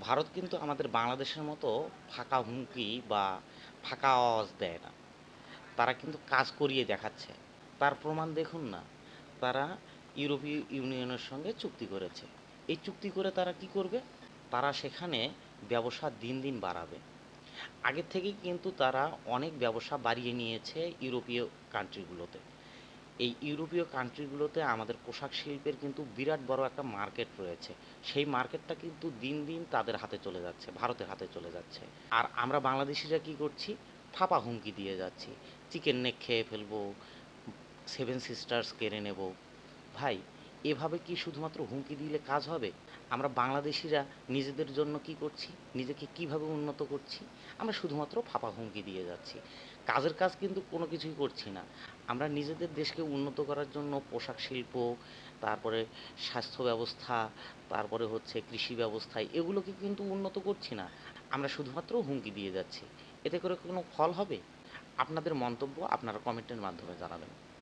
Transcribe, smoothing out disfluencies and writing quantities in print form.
ভারত কিন্তু আমাদের বাংলাদেশের মতো ফাঁকা হুমকি বা ফাঁকা আওয়াজ দেয় না। তারা কিন্তু কাজ করিয়ে দেখাচ্ছে। তার প্রমাণ দেখুন না। তারা ইউরোপীয় ইউনিয়নের সঙ্গে চুক্তি করেছে। এই চুক্তি করে তারা কি করবে? তারা সেখানে ব্যবসা দিন দিন বাড়াবে। আগের থেকেই কিন্তু তারা অনেক ব্যবসা বাড়িয়ে নিয়েছে ইউরোপীয় কান্ট্রিগুলোতে। এই ইউরোপীয় কান্ট্রিগুলোতে আমাদের পোশাক শিল্পের কিন্তু বিরাট বড় একটা মার্কেট রয়েছে। সেই মার্কেটটা কিন্তু দিন দিন তাদের হাতে চলে যাচ্ছে, ভারতের হাতে চলে যাচ্ছে। আর আমরা বাংলাদেশিরা কি করছি? ফাঁপা হুমকি দিয়ে যাচ্ছি। চিকেন নেক খেয়ে ফেলবো, সেভেন সিস্টার্স কেড়ে নেব। ভাই, এভাবে কি শুধুমাত্র হুমকি দিলে কাজ হবে? আমরা বাংলাদেশিরা নিজেদের জন্য কি করছি? নিজেকে কিভাবে উন্নত করছি? আমরা শুধুমাত্র ফাঁপা হুমকি দিয়ে যাচ্ছি। কাজের কাজ কিন্তু কোনো কিছুই করছি না। আমরা নিজেদের দেশকে উন্নত করার জন্য পোশাক শিল্প, তারপরে স্বাস্থ্য ব্যবস্থা, তারপরে হচ্ছে কৃষি ব্যবস্থা, এগুলোকে কিন্তু উন্নত করছি না। আমরা শুধুমাত্র হুমকি দিয়ে যাচ্ছি। এতে করে কোনো ফল হবে? আপনাদের মন্তব্য আপনারা কমেন্টের মাধ্যমে জানাবেন।